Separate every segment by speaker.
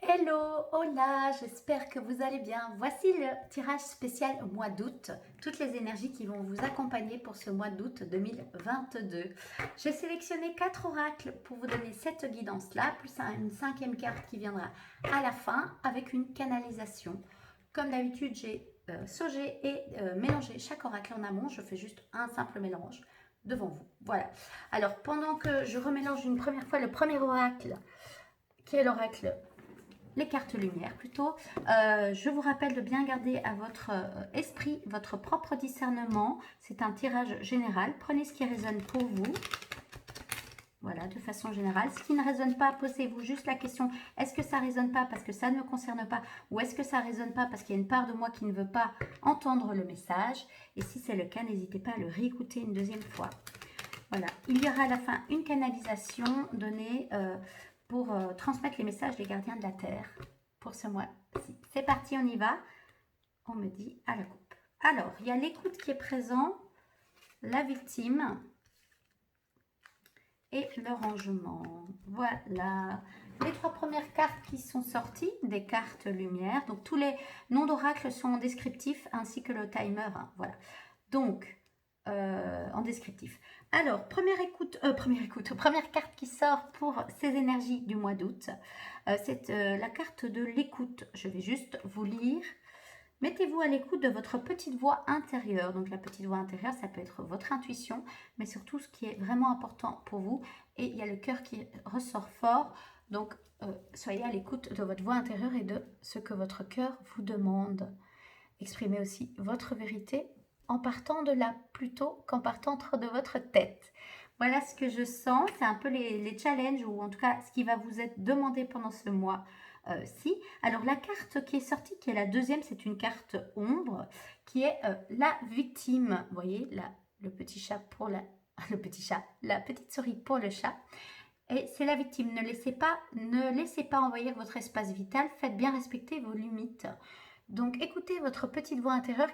Speaker 1: Hello, hola, j'espère que vous allez bien. Voici le tirage spécial au mois d'août, toutes les énergies qui vont vous accompagner pour ce mois d'août 2022. J'ai sélectionné 4 oracles pour vous donner cette guidance-là, plus une cinquième carte qui viendra à la fin avec une canalisation. Comme d'habitude, j'ai saugé et mélangé chaque oracle en amont. Je fais juste un simple mélange devant vous. Voilà. Alors, pendant que je remélange une première fois le premier oracle, qui est l'oracle les cartes lumière plutôt. Je vous rappelle de bien garder à votre esprit votre propre discernement. C'est un tirage général. Prenez ce qui résonne pour vous. Voilà, de façon générale. Ce qui ne résonne pas, posez-vous juste la question, est-ce que ça ne résonne pas parce que ça ne me concerne pas ou est-ce que ça ne résonne pas parce qu'il y a une part de moi qui ne veut pas entendre le message? Et si c'est le cas, n'hésitez pas à le réécouter une deuxième fois. Voilà, il y aura à la fin une canalisation donnée pour transmettre les messages des gardiens de la Terre pour ce mois-ci. C'est parti, on y va. On me dit à la coupe. Alors, il y a l'écoute qui est présent, la victime et le rangement. Voilà. Les 3 premières cartes qui sont sorties, des cartes lumière. Donc, tous les noms d'oracle sont en descriptif ainsi que le timer. Hein, voilà. Donc, en descriptif. Alors, première carte qui sort pour ces énergies du mois d'août, c'est la carte de l'écoute. Je vais juste vous lire. Mettez-vous à l'écoute de votre petite voix intérieure. Donc, la petite voix intérieure, ça peut être votre intuition, mais surtout ce qui est vraiment important pour vous. Et il y a le cœur qui ressort fort. Donc, soyez à l'écoute de votre voix intérieure et de ce que votre cœur vous demande. Exprimez aussi votre vérité en partant de là plutôt qu'en partant de votre tête. Voilà ce que je sens. C'est un peu les challenges ou en tout cas ce qui va vous être demandé pendant ce mois-ci. Alors la carte qui est sortie, qui est la deuxième, c'est une carte ombre qui est la victime. Vous voyez, là, le petit chat pour la petite souris pour le chat. Et c'est la victime. Ne laissez pas envahir votre espace vital. Faites bien respecter vos limites. Donc écoutez votre petite voix intérieure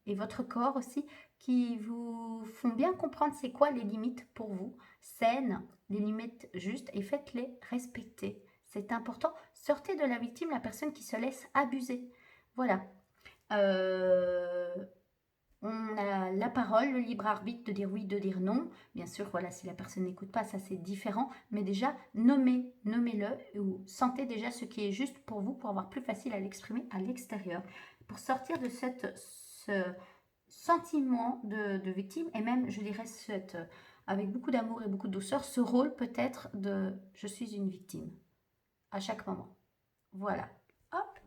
Speaker 1: et votre corps aussi qui vous font bien comprendre c'est quoi les limites pour vous, saines, les limites justes et faites-les respecter. C'est important. Sortez de la victime la personne qui se laisse abuser. Voilà. On a la parole, le libre arbitre de dire oui, de dire non. Bien sûr, voilà, si la personne n'écoute pas, ça c'est différent. Mais déjà, nommez-le ou sentez déjà ce qui est juste pour vous pour avoir plus facile à l'exprimer à l'extérieur. Pour sortir de ce sentiment de victime et même, je dirais, avec beaucoup d'amour et beaucoup de douceur, ce rôle peut-être de « je suis une victime » à chaque moment. Voilà. Hop.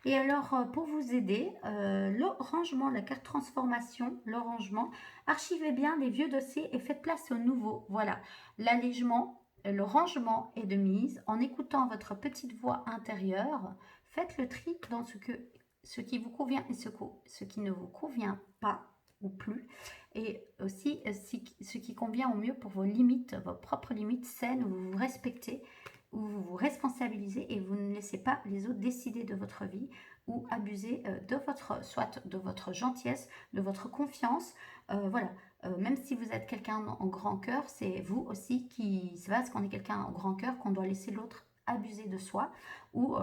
Speaker 1: Et alors, pour vous aider, le rangement, la carte transformation, le rangement, archivez bien les vieux dossiers et faites place aux nouveaux. Voilà, l'allègement, le rangement est de mise. En écoutant votre petite voix intérieure, faites le tri dans ce qui vous convient et ce qui ne vous convient pas ou plus. Et aussi ce qui convient au mieux pour vos limites, vos propres limites saines, où vous vous respectez, où vous vous responsabilisez et vous ne laissez pas les autres décider de votre vie ou abuser soit de votre gentillesse, de votre confiance. Voilà, même si vous êtes quelqu'un en grand cœur, c'est vous aussi c'est parce qu'on est quelqu'un en grand cœur qu'on doit laisser l'autre abuser de soi ou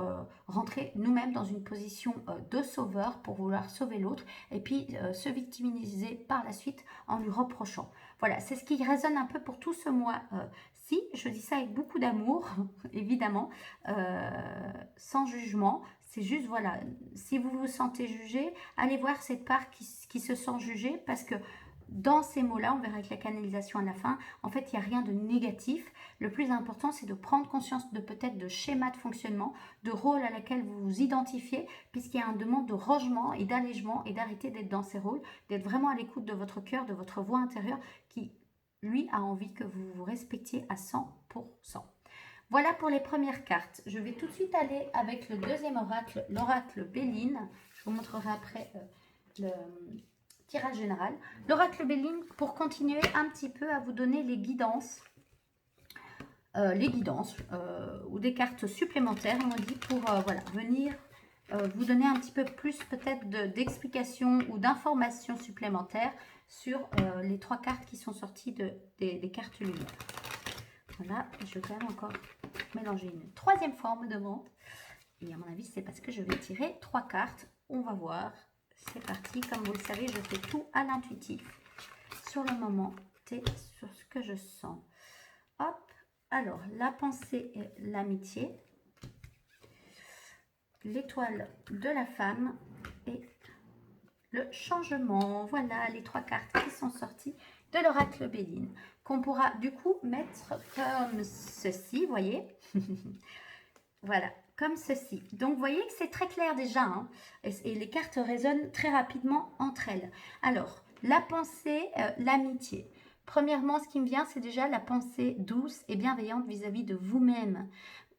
Speaker 1: rentrer nous-mêmes dans une position de sauveur pour vouloir sauver l'autre et puis se victimiser par la suite en lui reprochant. Voilà, c'est ce qui résonne un peu pour tout ce mois-ci. Je dis ça avec beaucoup d'amour, évidemment, sans jugement. C'est juste, voilà, si vous vous sentez jugé, allez voir cette part qui se sent jugée parce que dans ces mots-là, on verra avec la canalisation à la fin, en fait, il n'y a rien de négatif. Le plus important, c'est de prendre conscience de peut-être de schémas de fonctionnement, de rôles à laquelle vous vous identifiez, puisqu'il y a un demande de rangement et d'allègement et d'arrêter d'être dans ces rôles, d'être vraiment à l'écoute de votre cœur, de votre voix intérieure qui, lui, a envie que vous vous respectiez à 100%. Voilà pour les premières cartes. Je vais tout de suite aller avec le deuxième oracle, l'oracle Béline. Je vous montrerai après le tirage général. L'oracle Béline, pour continuer un petit peu à vous donner les guidances ou des cartes supplémentaires, on dit, pour voilà, venir vous donner un petit peu plus peut-être d'explications ou d'informations supplémentaires sur les 3 cartes qui sont sorties des cartes lumière. Voilà, je vais quand même encore mélanger une 3e fois, on me demande. Et à mon avis, c'est parce que je vais tirer 3 cartes. On va voir. C'est parti. Comme vous le savez, je fais tout à l'intuitif. Sur le moment, T, sur ce que je sens. Hop. Alors, la pensée et l'amitié. L'étoile de la femme et le changement. Voilà les 3 cartes qui sont sorties de l'oracle Béline. Qu'on pourra du coup mettre comme ceci, vous voyez. Voilà, comme ceci. Donc, vous voyez que c'est très clair déjà, hein, et les cartes résonnent très rapidement entre elles. Alors, la pensée, l'amitié. Premièrement, ce qui me vient, c'est déjà la pensée douce et bienveillante vis-à-vis de vous-même.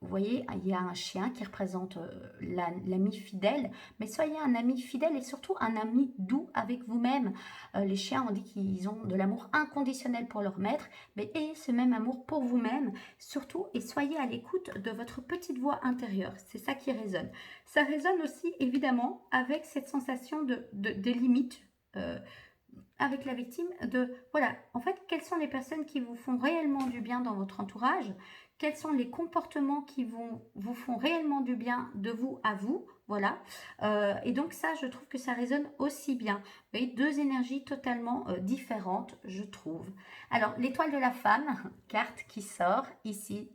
Speaker 1: Vous voyez, il y a un chien qui représente l'ami fidèle, mais soyez un ami fidèle et surtout un ami doux avec vous-même. Les chiens, on dit qu'ils ont de l'amour inconditionnel pour leur maître, mais ayez ce même amour pour vous-même, surtout, et soyez à l'écoute de votre petite voix intérieure. C'est ça qui résonne. Ça résonne aussi, évidemment, avec cette sensation des limites, avec la victime, de, voilà, en fait, quelles sont les personnes qui vous font réellement du bien dans votre entourage, quels sont les comportements qui vous font réellement du bien de vous à vous, voilà. Et donc ça, je trouve que ça résonne aussi bien. Vous voyez, 2 énergies totalement différentes, je trouve. Alors, l'étoile de la femme, carte qui sort ici.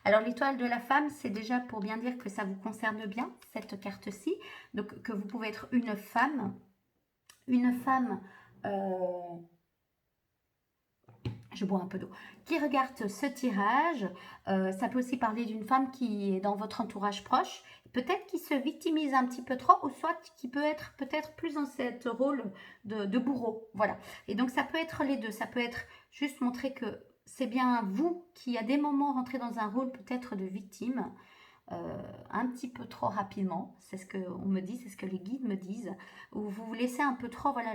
Speaker 1: Alors, l'étoile de la femme, c'est déjà pour bien dire que ça vous concerne bien, cette carte-ci. Donc, que vous pouvez être une femme, je bois un peu d'eau, qui regarde ce tirage. Ça peut aussi parler d'une femme qui est dans votre entourage proche, peut-être qui se victimise un petit peu trop, ou soit qui peut être peut-être plus dans ce rôle de bourreau. Voilà. Et donc, ça peut être les deux. Ça peut être juste montrer que c'est bien vous qui, à des moments, rentrez dans un rôle peut-être de victime, un petit peu trop rapidement, c'est ce qu'on me dit, c'est ce que les guides me disent, où vous vous laissez un peu trop, voilà,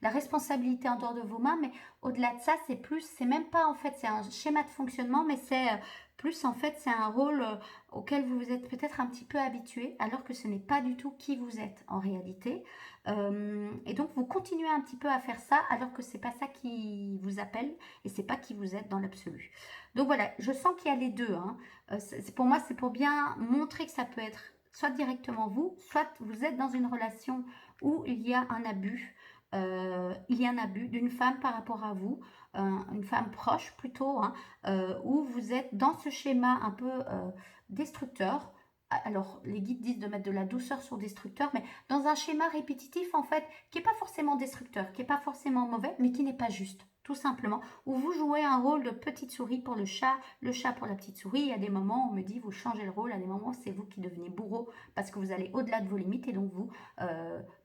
Speaker 1: la responsabilité en dehors de vos mains, mais au-delà de ça, c'est plus, c'est même pas en fait, c'est un schéma de fonctionnement, mais c'est plus en fait, c'est un rôle auquel vous vous êtes peut-être un petit peu habitué, alors que ce n'est pas du tout qui vous êtes en réalité. Et donc vous continuez un petit peu à faire ça, alors que c'est pas ça qui vous appelle, et c'est pas qui vous êtes dans l'absolu. Donc voilà, je sens qu'il y a les deux, hein. Pour moi, c'est pour bien montrer que ça peut être soit directement vous, soit vous êtes dans une relation où il y a un abus. Il y a un abus d'une femme par rapport à vous, une femme proche plutôt, hein, où vous êtes dans ce schéma un peu destructeur. Alors, les guides disent de mettre de la douceur sur destructeur, mais dans un schéma répétitif, en fait, qui n'est pas forcément destructeur, qui n'est pas forcément mauvais, mais qui n'est pas juste, tout simplement, où vous jouez un rôle de petite souris pour le chat pour la petite souris. Il y a des moments, on me dit, vous changez le rôle, à des moments, c'est vous qui devenez bourreau, parce que vous allez au-delà de vos limites, et donc vous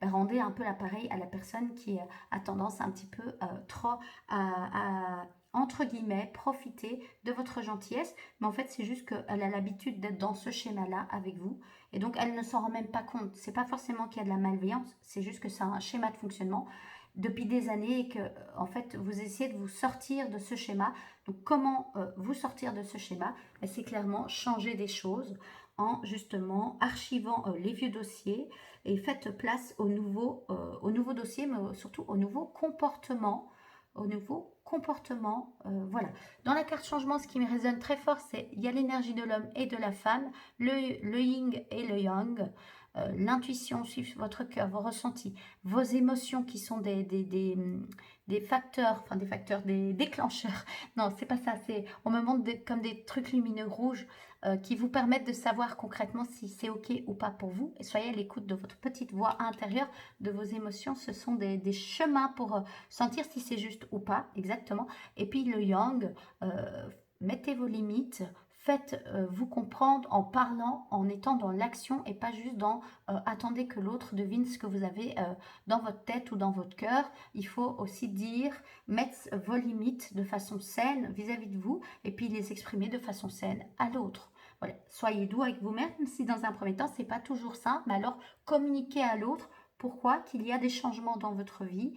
Speaker 1: rendez un peu l'appareil à la personne qui a tendance un petit peu trop à entre guillemets, profiter de votre gentillesse, mais en fait, c'est juste qu'elle a l'habitude d'être dans ce schéma-là avec vous, et donc elle ne s'en rend même pas compte. C'est pas forcément qu'il y a de la malveillance, c'est juste que c'est un schéma de fonctionnement depuis des années et que, en fait, vous essayez de vous sortir de ce schéma. Donc, comment vous sortir de ce schéma? C'est clairement changer des choses en, justement, archivant les vieux dossiers et faites place aux nouveaux dossiers, mais surtout aux nouveaux comportements, voilà. Dans la carte changement, ce qui me résonne très fort, c'est il y a l'énergie de l'homme et de la femme, le yin et le yang, l'intuition, suivre votre cœur, vos ressentis, vos émotions qui sont des facteurs, des déclencheurs. Non, c'est pas ça, on me montre comme des trucs lumineux rouges qui vous permettent de savoir concrètement si c'est ok ou pas pour vous. Et soyez à l'écoute de votre petite voix intérieure, de vos émotions. Ce sont des chemins pour sentir si c'est juste ou pas, exactement. Et puis le yang, mettez vos limites, faites vous comprendre en parlant, en étant dans l'action et pas juste dans attendez que l'autre devine ce que vous avez dans votre tête ou dans votre cœur. Il faut aussi dire, mettre vos limites de façon saine vis-à-vis de vous et puis les exprimer de façon saine à l'autre. Voilà. Soyez doux avec vous-même, même si dans un premier temps, c'est pas toujours simple, mais alors communiquez à l'autre pourquoi qu'il y a des changements dans votre vie,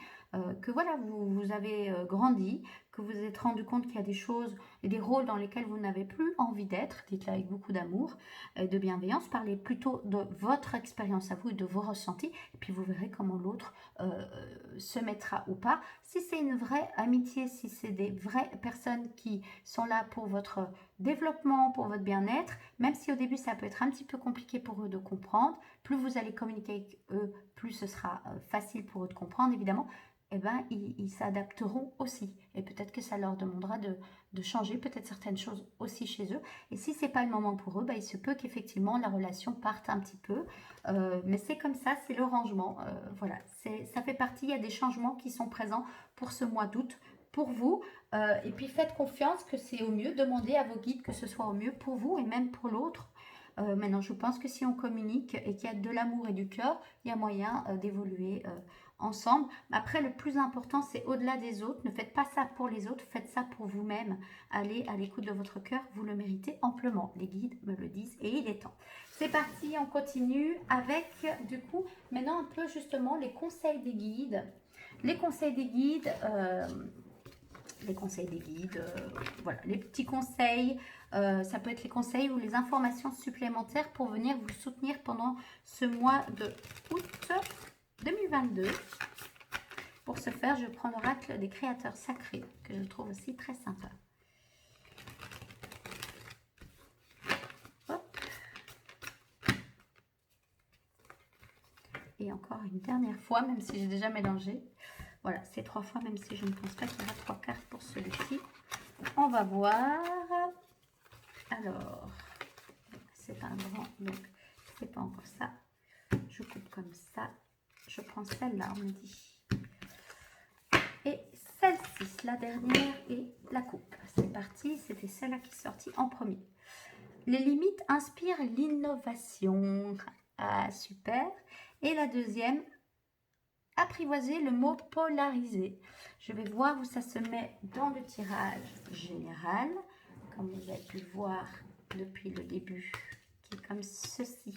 Speaker 1: que voilà, vous avez grandi, que vous vous êtes rendu compte qu'il y a des choses et des rôles dans lesquels vous n'avez plus envie d'être. Dites-le avec beaucoup d'amour et de bienveillance. Parlez plutôt de votre expérience à vous et de vos ressentis. Et puis vous verrez comment l'autre se mettra ou pas. Si c'est une vraie amitié, si c'est des vraies personnes qui sont là pour votre développement, pour votre bien-être, même si au début ça peut être un petit peu compliqué pour eux de comprendre, plus vous allez communiquer avec eux, plus ce sera facile pour eux de comprendre, évidemment, eh ben, ils s'adapteront aussi. Et peut-être que ça leur demandera de changer peut-être certaines choses aussi chez eux. Et si ce n'est pas le moment pour eux, ben, il se peut qu'effectivement la relation parte un petit peu. Mais c'est comme ça, c'est le rangement. Voilà, ça fait partie, il y a des changements qui sont présents pour ce mois d'août, pour vous. Et puis faites confiance que c'est au mieux. Demandez à vos guides que ce soit au mieux pour vous et même pour l'autre. Maintenant, je pense que si on communique et qu'il y a de l'amour et du cœur, il y a moyen d'évoluer ensemble. Après, le plus important, c'est au-delà des autres. Ne faites pas ça pour les autres, faites ça pour vous-même. Allez à l'écoute de votre cœur, vous le méritez amplement. Les guides me le disent et il est temps. C'est parti, on continue avec, du coup, maintenant un peu justement les conseils des guides. Les conseils des guides... voilà, les petits conseils, ça peut être les conseils ou les informations supplémentaires pour venir vous soutenir pendant ce mois de août 2022. Pour ce faire, je prends l'oracle des créateurs sacrés, que je trouve aussi très sympa. Hop. Et encore une dernière fois, même si j'ai déjà mélangé. Voilà, c'est 3 fois, même si je ne pense pas qu'il y aura 3 cartes pour celui-ci. On va voir. Alors, c'est un grand, donc c'est pas encore ça. Je coupe comme ça. Je prends celle-là, on me dit. Et celle-ci, la dernière, et la coupe. C'est parti, c'était celle-là qui est sortie en premier. Les limites inspirent l'innovation. Ah, super. Et la deuxième, apprivoiser le mot polarisé. Je vais voir où ça se met dans le tirage général, comme vous avez pu le voir depuis le début, qui est comme ceci.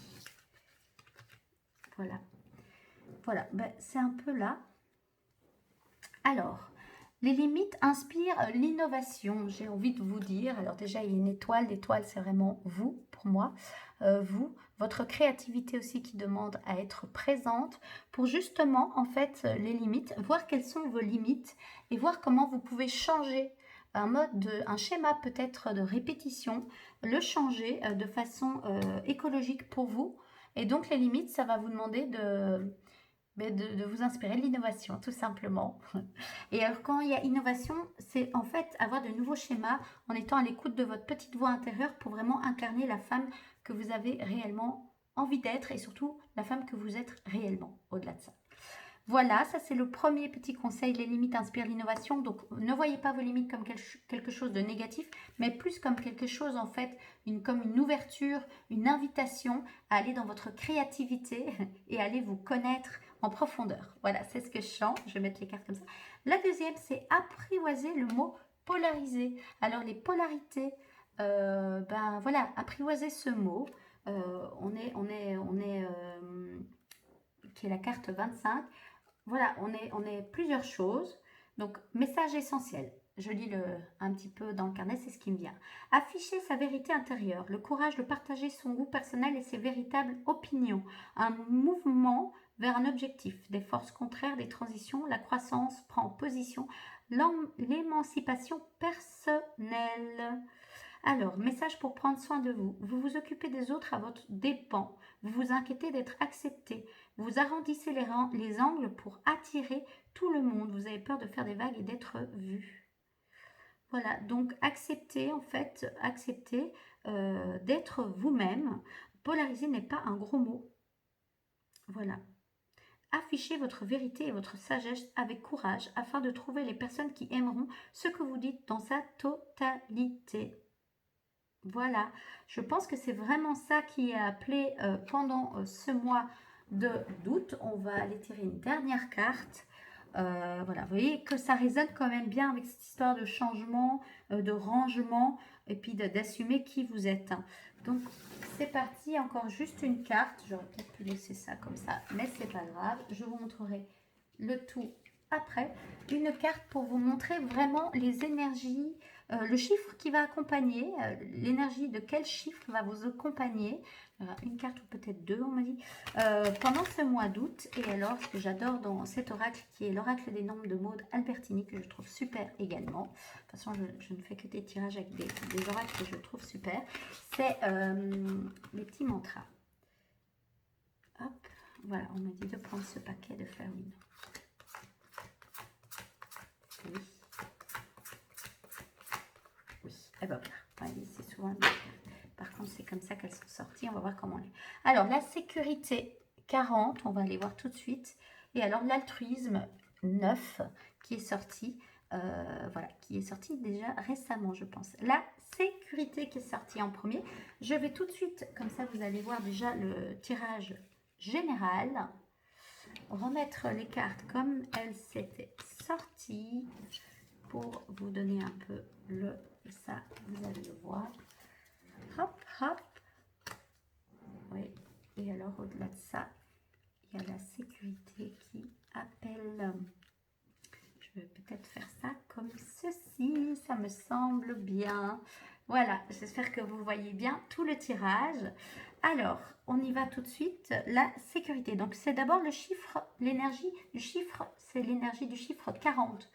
Speaker 1: Voilà. Voilà, ben, c'est un peu là. Alors, les limites inspirent l'innovation, j'ai envie de vous dire. Alors déjà, il y a une étoile. L'étoile, c'est vraiment vous, pour moi. Vous, votre créativité aussi qui demande à être présente pour justement, en fait, les limites, voir quelles sont vos limites et voir comment vous pouvez changer un schéma peut-être de répétition, le changer de façon écologique pour vous. Et donc, les limites, ça va vous demander de vous inspirer de l'innovation, tout simplement. Et alors, quand il y a innovation, c'est en fait avoir de nouveaux schémas en étant à l'écoute de votre petite voix intérieure pour vraiment incarner la femme que vous avez réellement envie d'être et surtout la femme que vous êtes réellement, au-delà de ça. Voilà, ça c'est le premier petit conseil, les limites inspirent l'innovation. Donc ne voyez pas vos limites comme quelque chose de négatif, mais plus comme quelque chose en fait, comme une ouverture, une invitation à aller dans votre créativité et aller vous connaître en profondeur. Voilà, c'est ce que je sens, je vais mettre les cartes comme ça. La deuxième, c'est apprivoiser le mot polarisé. Alors les polarités, ben voilà, apprivoiser ce mot, qui est la carte 25. Voilà, on est plusieurs choses. Donc, message essentiel. Je lis un petit peu dans le carnet, c'est ce qui me vient. Afficher sa vérité intérieure, le courage de partager son goût personnel et ses véritables opinions. Un mouvement vers un objectif. Des forces contraires, des transitions, la croissance prend position. L'émancipation personnelle. Alors, message pour prendre soin de vous. Vous vous occupez des autres à votre dépens. Vous vous inquiétez d'être accepté. Vous arrondissez les angles pour attirer tout le monde. Vous avez peur de faire des vagues et d'être vu. Voilà, donc accepter en fait, accepter d'être vous-même. Polariser n'est pas un gros mot. Voilà. Affichez votre vérité et votre sagesse avec courage afin de trouver les personnes qui aimeront ce que vous dites dans sa totalité. Voilà, je pense que c'est vraiment ça qui est appelé pendant ce mois d'août. On va aller tirer une dernière carte. Voilà, vous voyez que ça résonne quand même bien avec cette histoire de changement, de rangement et puis d'assumer qui vous êtes. Donc, c'est parti, encore juste une carte. J'aurais peut-être pu laisser ça comme ça, mais c'est pas grave. Je vous montrerai le tout après une carte pour vous montrer vraiment les énergies, le chiffre qui va accompagner, l'énergie de quel chiffre va vous accompagner. Une carte ou peut-être deux, on m'a dit, pendant ce mois d'août. Et alors, ce que j'adore dans cet oracle, qui est l'oracle des nombres de Maud Albertini, que je trouve super également. De toute façon, je ne fais que des tirages avec des oracles que je trouve super. C'est les petits mantras. Hop, voilà, on m'a dit de prendre ce paquet, de faire une. Oui. Oui, et ben voilà, c'est souvent... Par contre, c'est comme ça qu'elles sont sorties. On va voir comment on est. Alors, la sécurité 40, on va aller voir tout de suite. Et alors, l'altruisme 9 qui est sorti. Voilà, qui est sorti déjà récemment, je pense. La sécurité qui est sortie en premier. Je vais tout de suite, comme ça, vous allez voir déjà le tirage général. Remettre les cartes comme elles s'étaient sorties pour vous donner un peu le... Ça, vous allez le voir. Hop, hop. Oui. Et alors, au-delà de ça, il y a la sécurité qui appelle. Je vais peut-être faire ça comme ceci. Ça me semble bien. Voilà, j'espère que vous voyez bien tout le tirage. Alors, on y va tout de suite. La sécurité. Donc, c'est d'abord le chiffre, l'énergie du chiffre. C'est l'énergie du chiffre 40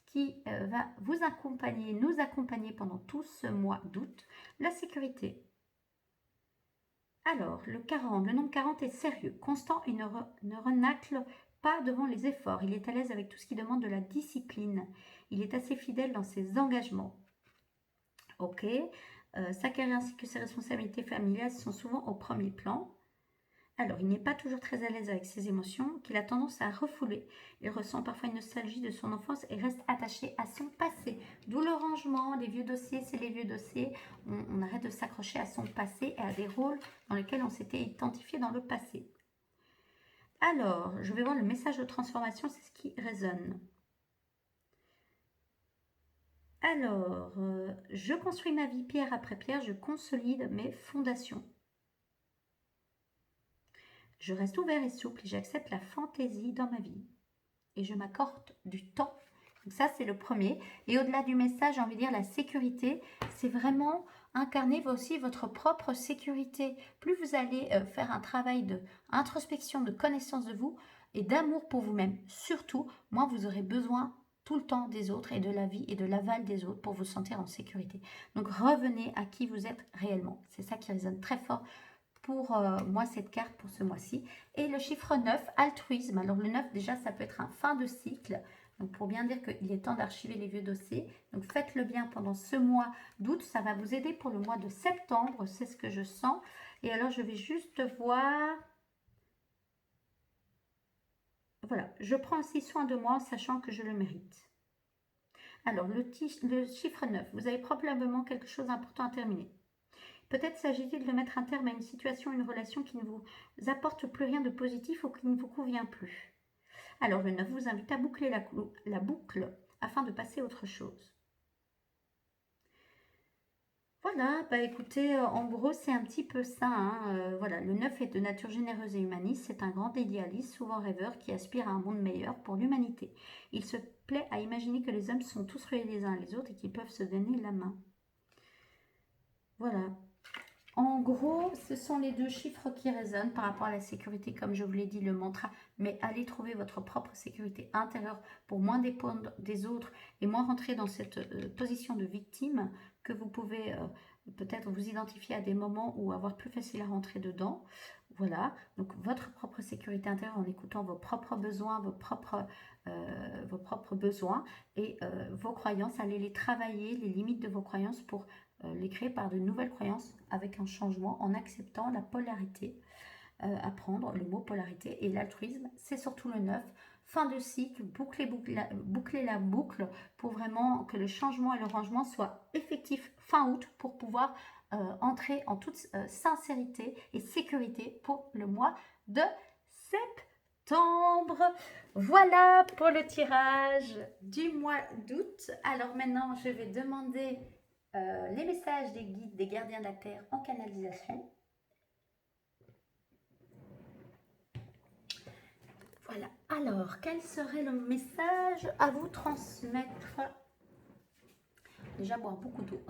Speaker 1: qui va vous accompagner, nous accompagner pendant tout ce mois d'août. La sécurité. Alors, le 40, le nombre 40 est sérieux, constant et ne renacle pas devant les efforts. Il est à l'aise avec tout ce qui demande de la discipline. Il est assez fidèle dans ses engagements. Ok. Sa carrière ainsi que ses responsabilités familiales sont souvent au premier plan. Alors, il n'est pas toujours très à l'aise avec ses émotions, qu'il a tendance à refouler. Il ressent parfois une nostalgie de son enfance et reste attaché à son passé. D'où le rangement, les vieux dossiers, c'est les vieux dossiers. On arrête de s'accrocher à son passé et à des rôles dans lesquels on s'était identifié dans le passé. Alors, je vais voir le message de transformation, c'est ce qui résonne. Alors, je construis ma vie pierre après pierre, je consolide mes fondations. Je reste ouvert et souple et j'accepte la fantaisie dans ma vie. Et je m'accorde du temps. Donc ça, c'est le premier. Et au-delà du message, j'ai envie de dire la sécurité, c'est vraiment incarner aussi votre propre sécurité. Plus vous allez faire un travail d'introspection, de connaissance de vous et d'amour pour vous-même, surtout, moins vous aurez besoin tout le temps des autres et de la vie et de l'aval des autres pour vous sentir en sécurité. Donc revenez à qui vous êtes réellement. C'est ça qui résonne très fort pour moi cette carte pour ce mois-ci. Et le chiffre 9, altruisme. Alors le 9 déjà ça peut être un fin de cycle. Donc pour bien dire qu'il est temps d'archiver les vieux dossiers. Donc faites-le bien pendant ce mois d'août. Ça va vous aider pour le mois de septembre. C'est ce que je sens. Et alors je vais juste voir. Voilà, je prends aussi soin de moi en sachant que je le mérite. Alors le chiffre 9, vous avez probablement quelque chose d'important à terminer. Peut-être s'agit-il de mettre un terme à une situation, une relation qui ne vous apporte plus rien de positif ou qui ne vous convient plus. Alors le 9 vous invite à boucler la boucle afin de passer à autre chose. Voilà, bah écoutez, en gros c'est un petit peu ça. Voilà, le 9 est de nature généreuse et humaniste, c'est un grand idéaliste, souvent rêveur, qui aspire à un monde meilleur pour l'humanité. Il se plaît à imaginer que les hommes sont tous reliés les uns les autres et qu'ils peuvent se donner la main. Voilà. En gros, ce sont les deux chiffres qui résonnent par rapport à la sécurité, comme je vous l'ai dit, le mantra. Mais allez trouver votre propre sécurité intérieure pour moins dépendre des autres et moins rentrer dans cette position de victime que vous pouvez peut-être vous identifier à des moments ou avoir plus facile à rentrer dedans. Voilà, donc votre propre sécurité intérieure en écoutant vos propres besoins, vos propres besoins et vos croyances. Allez les travailler, les limites de vos croyances pour les créer par de nouvelles croyances avec un changement en acceptant la polarité, apprendre le mot polarité et l'altruisme, c'est surtout le 9. Fin de cycle, boucler la boucle pour vraiment que le changement et le rangement soient effectifs fin août pour pouvoir entrer en toute sincérité et sécurité pour le mois de septembre. Voilà pour le tirage du mois d'août. Alors maintenant, je vais demander les messages des guides, des gardiens de la Terre en canalisation. Voilà. Alors, quel serait le message à vous transmettre? Déjà, boire beaucoup d'eau.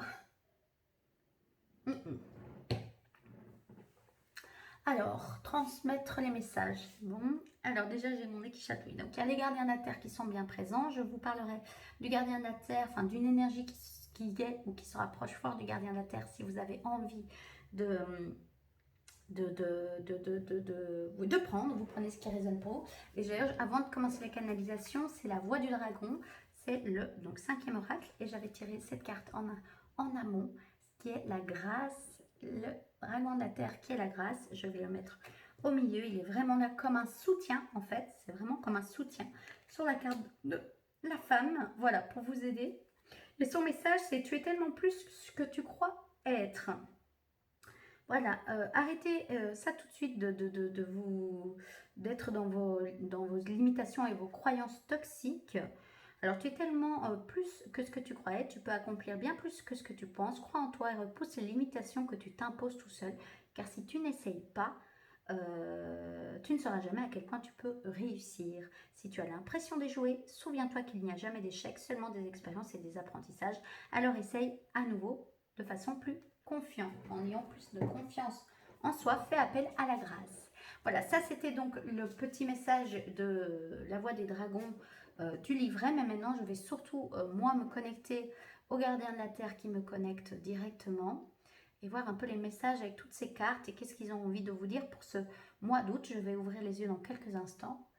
Speaker 1: Alors, transmettre les messages. Bon, alors déjà, j'ai mon nez qui chatouille. Donc, il y a les gardiens de la Terre qui sont bien présents. Je vous parlerai du gardien de la Terre, enfin d'une énergie qui est ou qui se rapproche fort du gardien de la Terre si vous avez envie de, de prendre. Vous prenez ce qui résonne pour vous. Et d'ailleurs, avant de commencer la canalisation, c'est la voix du dragon. C'est le donc 5e oracle. Et j'avais tiré cette carte en amont, qui est la grâce, le dragon de la terre qui est la grâce. Je vais le mettre au milieu. Il est vraiment là comme un soutien en fait. C'est vraiment comme un soutien sur la carte de la femme. Voilà, pour vous aider. Et son message, c'est: tu es tellement plus que tu crois être. Voilà, arrêtez ça tout de suite d'être dans vos limitations et vos croyances toxiques. Alors, tu es tellement plus que ce que tu croyais, tu peux accomplir bien plus que ce que tu penses. Crois en toi et repousse les limitations que tu t'imposes tout seul. Car si tu n'essayes pas, tu ne sauras jamais à quel point tu peux réussir. Si tu as l'impression d'échouer, souviens-toi qu'il n'y a jamais d'échec, seulement des expériences et des apprentissages. Alors essaye à nouveau de façon plus confiante. En ayant plus de confiance en soi, fais appel à la grâce. Voilà, ça c'était donc le petit message de la voix des dragons du livret. Mais maintenant, je vais surtout, moi, me connecter au gardien de la Terre qui me connecte directement et voir un peu les messages avec toutes ces cartes et qu'est-ce qu'ils ont envie de vous dire pour ce mois d'août. Je vais ouvrir les yeux dans quelques instants.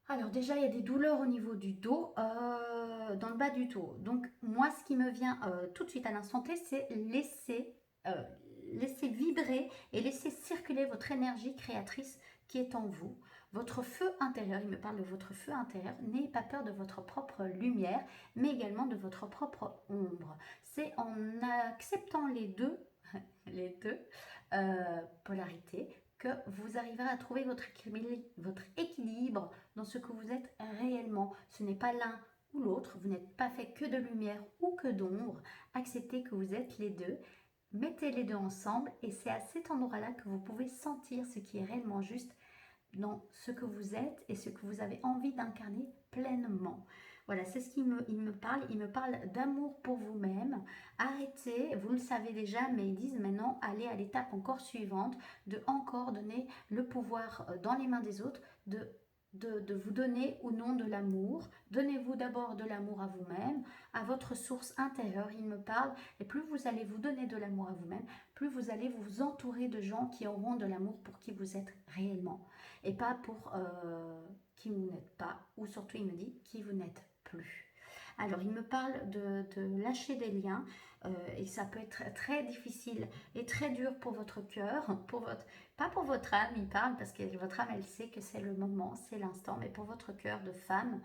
Speaker 1: Alors déjà, il y a des douleurs au niveau du dos, dans le bas du dos. Donc moi, ce qui me vient tout de suite à l'instant T, c'est laisser vibrer et laisser circuler votre énergie créatrice qui est en vous. Votre feu intérieur, il me parle de votre feu intérieur. N'ayez pas peur de votre propre lumière, mais également de votre propre ombre. C'est en acceptant les deux, les deux polarités, que vous arriverez à trouver votre équilibre dans ce que vous êtes réellement. Ce n'est pas l'un ou l'autre, vous n'êtes pas fait que de lumière ou que d'ombre. Acceptez que vous êtes les deux, mettez les deux ensemble et c'est à cet endroit-là que vous pouvez sentir ce qui est réellement juste dans ce que vous êtes et ce que vous avez envie d'incarner pleinement. Voilà, c'est ce qu'il me parle. Il me parle d'amour pour vous-même. Arrêtez, vous le savez déjà, mais ils disent maintenant, allez à l'étape encore suivante, de encore donner le pouvoir dans les mains des autres, de vous donner ou non de l'amour. Donnez-vous d'abord de l'amour à vous-même, à votre source intérieure, il me parle. Et plus vous allez vous donner de l'amour à vous-même, plus vous allez vous entourer de gens qui auront de l'amour pour qui vous êtes réellement. Et pas pour qui vous n'êtes pas, ou surtout il me dit qui vous n'êtes plus. Alors il me parle de lâcher des liens et ça peut être très difficile et très dur pour votre cœur, pas pour votre âme, il parle parce que votre âme elle sait que c'est le moment, c'est l'instant, mais pour votre cœur de femme,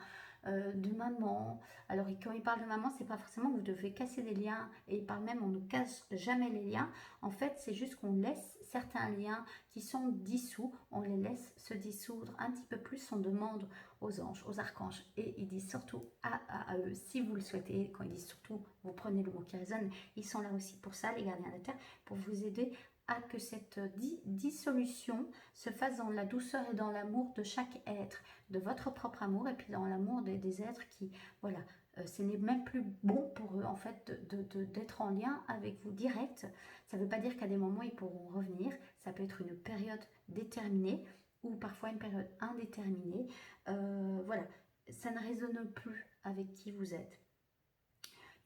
Speaker 1: de maman. Alors quand il parle de maman, c'est pas forcément que vous devez casser des liens, et il parle même on ne casse jamais les liens. En fait, c'est juste qu'on laisse certains liens qui sont dissous, on les laisse se dissoudre un petit peu plus, on demande aux anges, aux archanges, et ils disent surtout à eux, si vous le souhaitez. Quand ils disent surtout, vous prenez le mot qui résonne, ils sont là aussi pour ça, les gardiens de la terre, pour vous aider à que cette dissolution se fasse dans la douceur et dans l'amour de chaque être, de votre propre amour, et puis dans l'amour des êtres qui, voilà, ce n'est même plus bon pour eux en fait d'être en lien avec vous direct. Ça ne veut pas dire qu'à des moments ils pourront revenir, ça peut être une période déterminée ou parfois une période indéterminée. Voilà, ça ne résonne plus avec qui vous êtes.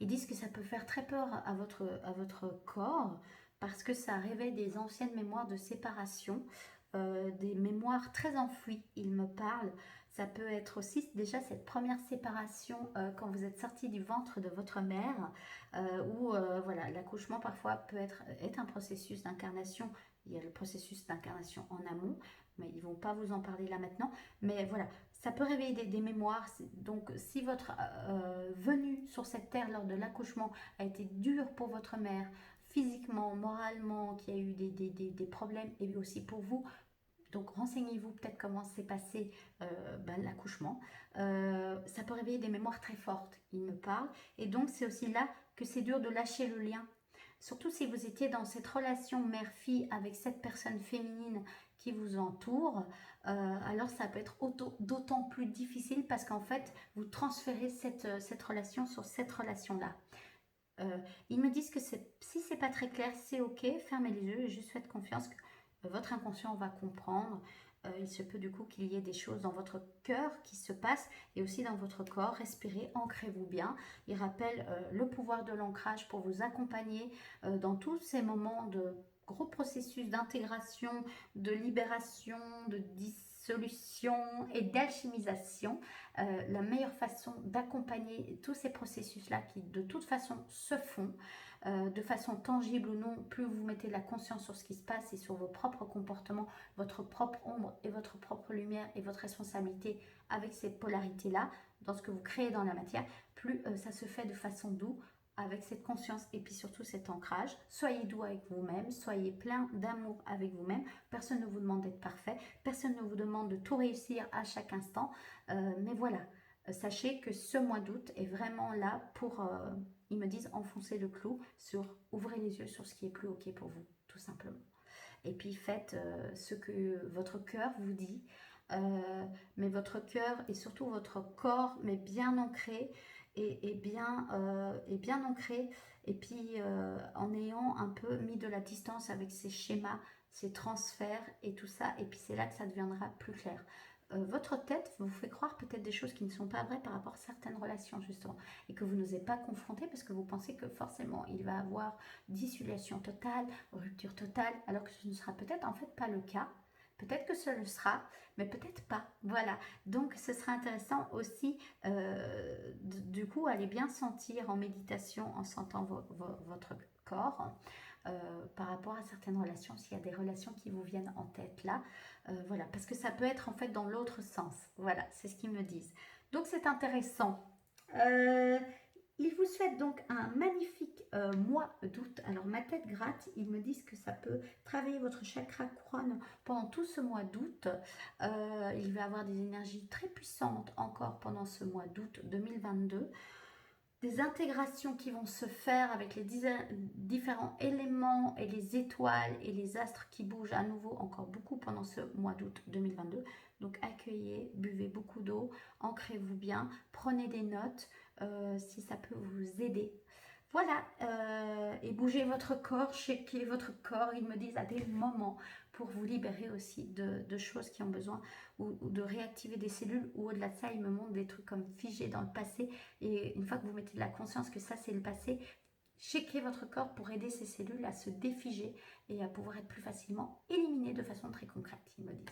Speaker 1: Ils disent que ça peut faire très peur à votre corps parce que ça réveille des anciennes mémoires de séparation, des mémoires très enfouies. Il me parle. Ça peut être aussi déjà cette première séparation quand vous êtes sorti du ventre de votre mère, où voilà, l'accouchement parfois peut être un processus d'incarnation. Il y a le processus d'incarnation en amont, mais ils ne vont pas vous en parler là maintenant. Mais voilà, ça peut réveiller des mémoires. Donc, si votre venue sur cette terre lors de l'accouchement a été dure pour votre mère, physiquement, moralement, qu'il y a eu des problèmes, et aussi pour vous, donc renseignez-vous peut-être comment s'est passé l'accouchement. Ça peut réveiller des mémoires très fortes, il me parle. Et donc, c'est aussi là que c'est dur de lâcher le lien. Surtout si vous étiez dans cette relation mère-fille avec cette personne féminine qui vous entoure, alors ça peut être d'autant plus difficile parce qu'en fait, vous transférez cette relation sur cette relation-là. Ils me disent que si c'est pas très clair, c'est ok, fermez les yeux et juste faites confiance que votre inconscient va comprendre. Il se peut du coup qu'il y ait des choses dans votre cœur qui se passent et aussi dans votre corps. Respirez, ancrez-vous bien. Il rappelle le pouvoir de l'ancrage pour vous accompagner dans tous ces moments de gros processus d'intégration, de libération, de dissolution et d'alchimisation. La meilleure façon d'accompagner tous ces processus-là qui de toute façon se font, de façon tangible ou non, plus vous mettez la conscience sur ce qui se passe et sur vos propres comportements, votre propre ombre et votre propre lumière et votre responsabilité avec cette polarité-là, dans ce que vous créez dans la matière, plus ça se fait de façon douce, avec cette conscience et puis surtout cet ancrage. Soyez doux avec vous-même, soyez plein d'amour avec vous-même. Personne ne vous demande d'être parfait, personne ne vous demande de tout réussir à chaque instant. Mais voilà, sachez que ce mois d'août est vraiment là pour, ils me disent, enfoncer le clou sur, ouvrez les yeux sur ce qui est plus ok pour vous, tout simplement. Et puis faites ce que votre cœur vous dit, mais votre cœur et surtout votre corps, mais bien ancré et bien ancré, et puis en ayant un peu mis de la distance avec ces schémas, ces transferts et tout ça, et puis c'est là que ça deviendra plus clair. Votre tête vous fait croire peut-être des choses qui ne sont pas vraies par rapport à certaines relations justement et que vous n'osez pas confronter parce que vous pensez que forcément il va avoir dissolution totale, rupture totale, alors que ce ne sera peut-être en fait pas le cas. Peut-être que ce le sera, mais peut-être pas. Voilà. Donc, ce sera intéressant aussi, du coup, aller bien sentir en méditation, en sentant votre corps, par rapport à certaines relations, s'il y a des relations qui vous viennent en tête là. Voilà, parce que ça peut être en fait dans l'autre sens. Voilà, c'est ce qu'ils me disent. Donc, c'est intéressant. Ils vous souhaitent donc un magnifique mois d'août. Alors ma tête gratte, ils me disent que ça peut travailler votre chakra couronne pendant tout ce mois d'août. Il va y avoir des énergies très puissantes encore pendant ce mois d'août 2022. Des intégrations qui vont se faire avec les différents éléments et les étoiles et les astres qui bougent à nouveau encore beaucoup pendant ce mois d'août 2022. Donc accueillez, buvez beaucoup d'eau, ancrez-vous bien, prenez des notes si ça peut vous aider. Voilà, et bougez votre corps, checkez votre corps, ils me disent à des moments pour vous libérer aussi de choses qui ont besoin ou de réactiver des cellules ou au-delà de ça, ils me montrent des trucs comme figés dans le passé et une fois que vous mettez de la conscience que ça c'est le passé, checkez votre corps pour aider ces cellules à se défiger et à pouvoir être plus facilement éliminées de façon très concrète, ils me disent.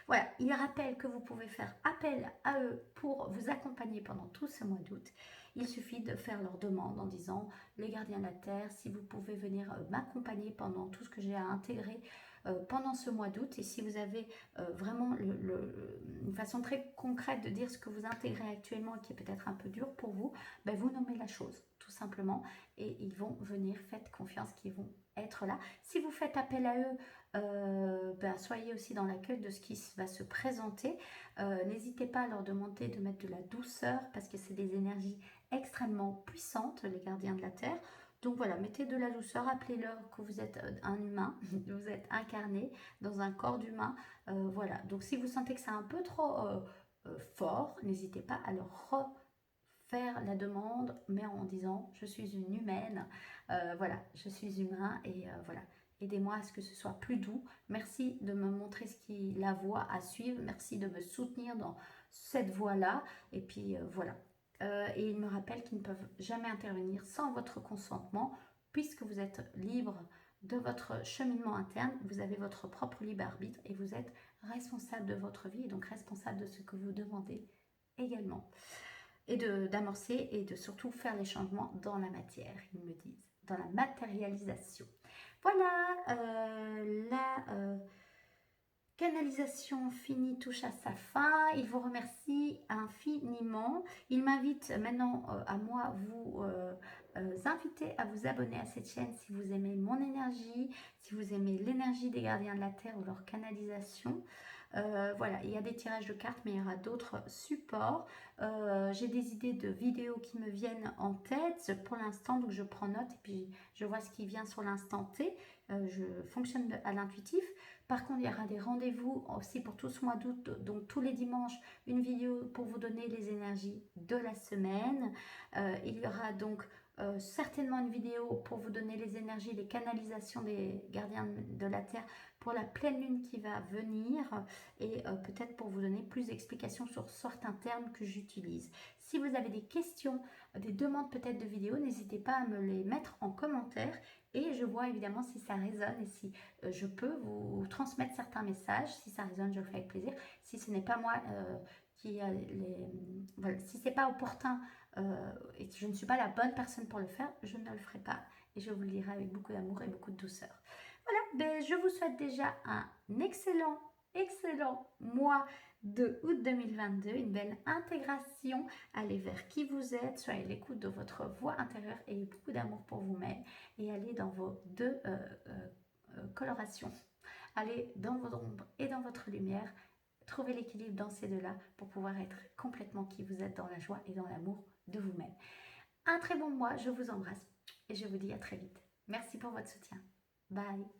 Speaker 1: Voilà, ils rappellent que vous pouvez faire appel à eux pour vous accompagner pendant tout ce mois d'août. Il suffit de faire leur demande en disant « Les gardiens de la Terre, si vous pouvez venir m'accompagner pendant tout ce que j'ai à intégrer pendant ce mois d'août. » Et si vous avez vraiment une façon très concrète de dire ce que vous intégrez actuellement et qui est peut-être un peu dur pour vous, ben vous nommez la chose, tout simplement. Et ils vont venir, faites confiance qu'ils vont être là. Si vous faites appel à eux, ben soyez aussi dans l'accueil de ce qui va se présenter. N'hésitez pas à leur demander de mettre de la douceur parce que c'est des énergies extrêmement puissantes, les gardiens de la Terre. Donc voilà, mettez de la douceur, appelez-leur que vous êtes un humain, vous êtes incarné dans un corps d'humain. Voilà, donc si vous sentez que c'est un peu trop fort, n'hésitez pas à leur refaire la demande, mais en disant je suis une humaine, voilà, je suis humain et voilà. Aidez-moi à ce que ce soit plus doux. Merci de me montrer la voie à suivre. Merci de me soutenir dans cette voie-là. Et puis voilà. Et ils me rappellent qu'ils ne peuvent jamais intervenir sans votre consentement, puisque vous êtes libre de votre cheminement interne, vous avez votre propre libre arbitre et vous êtes responsable de votre vie et donc responsable de ce que vous demandez également. Et d'amorcer et de surtout faire les changements dans la matière, ils me disent, dans la matérialisation. Voilà, la canalisation finie touche à sa fin. Il vous remercie infiniment. Il m'invite maintenant à moi vous inviter à vous abonner à cette chaîne si vous aimez mon énergie, si vous aimez l'énergie des gardiens de la Terre ou leur canalisation. Voilà, il y a des tirages de cartes, mais il y aura d'autres supports. J'ai des idées de vidéos qui me viennent en tête pour l'instant, donc je prends note et puis je vois ce qui vient sur l'instant T. Je fonctionne à l'intuitif. Par contre, il y aura des rendez-vous aussi pour tout ce mois d'août, donc tous les dimanches, une vidéo pour vous donner les énergies de la semaine. Il y aura donc certainement une vidéo pour vous donner les énergies, les canalisations des gardiens de la Terre pour la pleine lune qui va venir et peut-être pour vous donner plus d'explications sur certains termes que j'utilise. Si vous avez des questions, des demandes peut-être de vidéos, n'hésitez pas à me les mettre en commentaire et je vois évidemment si ça résonne et si je peux vous transmettre certains messages. Si ça résonne, je le fais avec plaisir. Si ce n'est pas moi qui a voilà, si c'est pas opportun et que je ne suis pas la bonne personne pour le faire, je ne le ferai pas et je vous le dirai avec beaucoup d'amour et beaucoup de douceur. Voilà, ben, je vous souhaite déjà un excellent mois de août 2022, une belle intégration, allez vers qui vous êtes, soyez à l'écoute de votre voix intérieure et beaucoup d'amour pour vous-même et allez dans vos deux colorations, allez dans votre ombre et dans votre lumière, trouvez l'équilibre dans ces deux-là pour pouvoir être complètement qui vous êtes dans la joie et dans l'amour de vous-même. Un très bon mois, je vous embrasse et je vous dis à très vite. Merci pour votre soutien. Bye.